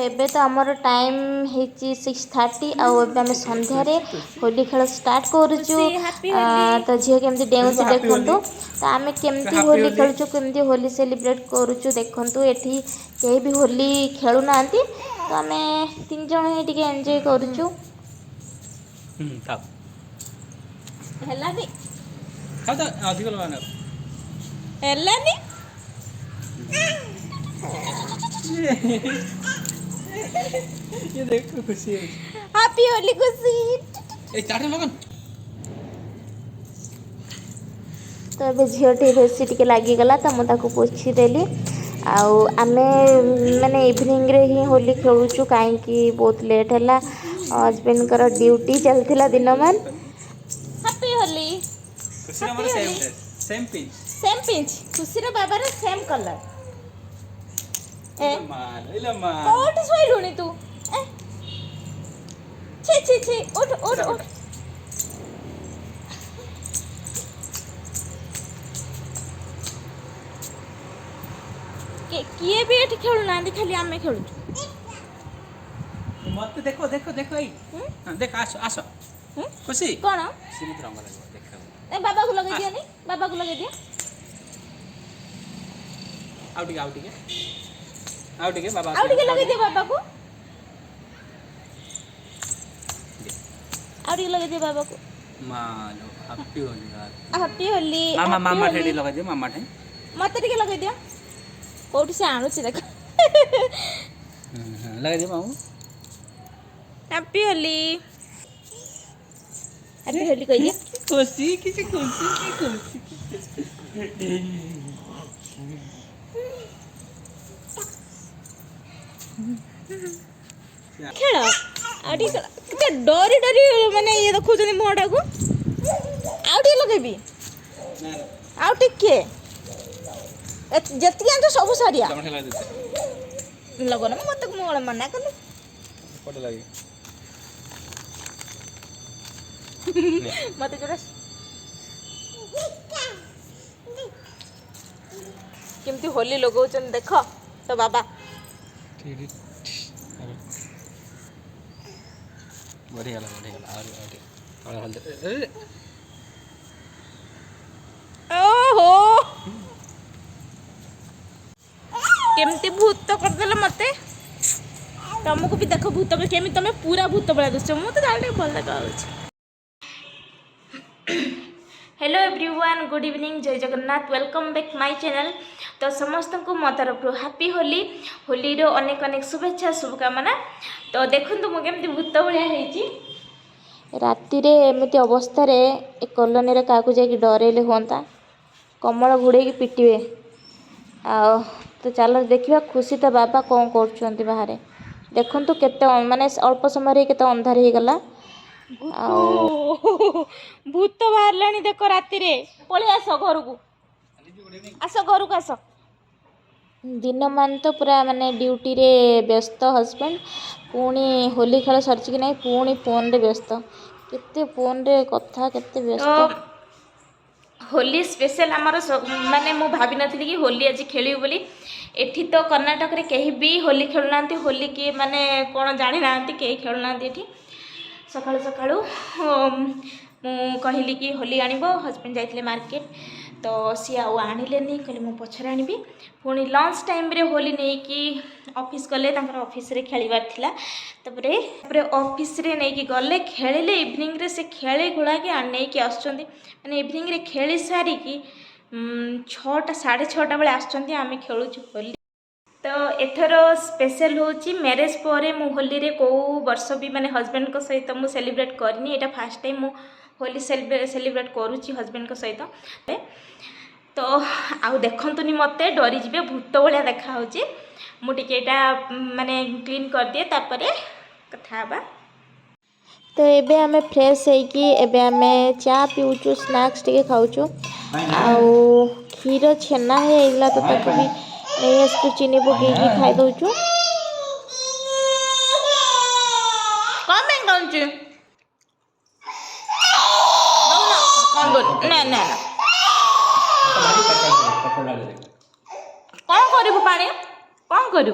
ଏବେ ତ ଆମର ଟାଇମ୍ ହେଇଛି 6:30 ଆଉ ଏବେ ଆମେ ସନ୍ଧ୍ୟାରେ ହୋଲି ଖେଳ ଷ୍ଟାର୍ଟ କରୁଛୁ। ତ ଝିଅ କେମିତି ଡେଉଁଛି ଦେଖନ୍ତୁ। ତ ଆମେ କେମିତି ହୋଲି ଖେଳୁଛୁ, କେମିତି ହୋଲି ସେଲିବ୍ରେଟ୍ କରୁଛୁ ଦେଖନ୍ତୁ। ଏଠି କେହି ବି ହୋଲି ଖେଳୁନାହାନ୍ତି, ତ ଆମେ 3 ଜଣ ହିଁ ଟିକେ ଏନ୍ଜୟ କରୁଛୁ। ହେଲାନି ଅଧିକ ହେଲାନି ये देखो खुशी है। हैप्पी होली खुशी। ए चाटे लगन। ତ ଏବେ ଝିଅଟି ବେଶୀ ଟିକେ ଲାଗିଗଲା, ତ ମୁଁ ତାକୁ ପୋଛିଦେଲି। ଆଉ ଆମେ ମାନେ ଇଭିନିଂରେ ହିଁ ହୋଲି ଖେଳୁଛୁ, କାହିଁକି ବହୁତ ଲେଟ୍ ହେଲା। ହଜବେଣ୍ଡଙ୍କର ଡ୍ୟୁଟି ଚାଲିଥିଲା ଦିନମାନ। हैप्पी होली। खुशी रा same dress, same pinch, same pinch. खुशी रा बाबार सेम कलर। इला मां कोठी सोइलुनी तू? छी छी छी उठ उठ उठ। किए भी एठी खेलु नांदी, खाली आमे खेलुछु। मत देखो देखो देखो ई हां देख आसो आसो खुशी कोन सिमित रंग लगो देखो। ए बाबा को लगे दिया नहीं, बाबा को लगे दिया। आउटी बाबा लगे दिया बाबा को। आउटी लगे दिया बाबा को। मालो हैप्पी होली यार, हैप्पी होली। मामा मामा ठेडी लगे दिया, मामा ठे मत टिके लगे दिया। कोठी से आणु छी देख। लगे दिया मामू। हैप्पी होली, हैप्पी होली कह दिया। खुशी किसी खुशी की खुशी खेल आउटी के डरी डरी माने ये देखुछनी मोहटा को आउटी लगेबी आउटी के जति आंत सब सरिया लगन मत मोळ मना कले पट लागे मत जोड़ा केमती होली लगौचन देख तो बाबा बढ़िया ओहो केमती भूत करदेले मते तुमको भी देख भूत केमी तुम पूरा भूत बड़ा दुस मुझे तो भल लगा। हेलो एवरीवन, गुड इवनिंग, जय Jagannath, welcome back my channel. तो समस्त को मो तरफ हैप्पी होली, होली रो अनेक अनेक शुभेच्छा शुभकामना। तो देखो मुझे भूत भाया राति एमती अवस्था कॉलोनी क्या डरइले हाँ कमल घोड़े पिटे आ तो चलो देखा खुशी तो बाबा कौन कर बाहर देखु केते माने अल्प समय केते अंधार हो गला। भूत बाहर देख राति पलि आस घर को आस घर को आस दिन मान तो पूरा माने ड्यूटी रे व्यस्त हस्बैंड पुणी होली खेल सरी कि नहीं पुणी फोन रे व्यस्त केते फोन रे कथा केते व्यस्त। होली स्पेशल आमर माने मु भाभी नथली कि होली आज खेलियो बोली। एठी तो कर्नाटक रे कहीं भी होली खेलुना होली की माने कौन जानी ना कहीं खेलुना एठी सकाळु सकाळु मु कहली कि होली आनिबो हस्बैंड जाइथिले मार्केट तो सी आनिलेनी कहले मु पछरे आनिबी पुणी लंच टाइम रे होली नहीं कि ऑफिस गले तांकर ऑफिस रे खेलिबार थिला तपरे ऑफिस रे नहीं कि गले खेलिले इवनिंग रे से खेले गुला के आने कि आछंती माने इवनिंग रे खेली सारी कि 6टा 6:30 बेले आछंती आमे खेलुछु होली। तो एथर स्पेशल होची मैरिज पर मु होली रे को वर्ष भी माने हस्बैंड को सहित मु सेलिब्रेट करनी एटा फर्स्ट टाइम मु होली सेलिब्रेट करूची हस्बैंड को सहित। तो आउ देखंतुनी मते डरी जिवे भूत भलिया देखा होची मु टिके एटा माने क्लीन कर दिए तापरे कथा बा। तो एबे हमें फ्रेश है कि एबे हमें चा पीउछु स्नैक्स टिके खाउछु आउ खीर छेना है तो ताकू भी नहीं आसु चीनी पकईकि खाई दउछु। कौन में गाउछु ना ना कौन करू पानी कौन करू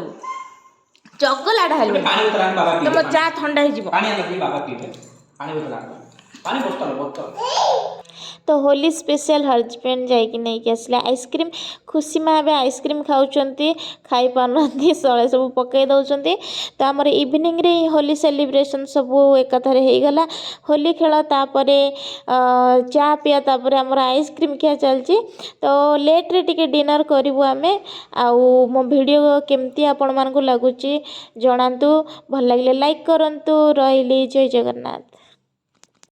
ଚଗଲାଟା ହେଲୁ ପାଣି ବୋତଲ ଆଣି ବାବା ତମ ପିଇବେ। ଚା ଥଣ୍ଡା ହେଇଯିବ। ପାଣି ଆଣି ବାବା ପିଇବେ। ପାଣି ବୋତଲ ଆଣି ପାଣି ବୋତଲ। ତ ହୋଲି ସ୍ପେଶାଲ ହଜବେଣ୍ଡ ଯାଇକି ନେଇକି ଆସିଲେ ଆଇସ୍କ୍ରିମ୍। ଖୁସି ମା ଏବେ ଆଇସ୍କ୍ରିମ୍ ଖାଉଛନ୍ତି, ଖାଇପାରୁନାହାନ୍ତି ସଳେ ସବୁ ପକାଇ ଦେଉଛନ୍ତି। ତ ଆମର ଇଭିନିଂରେ ହୋଲି ସେଲିବ୍ରେସନ୍ ସବୁ ଏକାଥରେ ହେଇଗଲା। ହୋଲି ଖେଳ ତାପରେ ଚା ପିଆ, ତାପରେ ଆମର ଆଇସ୍କ୍ରିମ୍ ଖିଆ ଚାଲିଛି। ତ ଲେଟ୍ରେ ଟିକେ ଡିନର୍ କରିବୁ ଆମେ। ଆଉ ମୋ ଭିଡ଼ିଓ କେମିତି ଆପଣମାନଙ୍କୁ ଲାଗୁଛି ଜଣାନ୍ତୁ। ଭଲ ଲାଗିଲେ ଲାଇକ୍ କରନ୍ତୁ। ରହିଲି, ଜୟ ଜଗନ୍ନାଥ।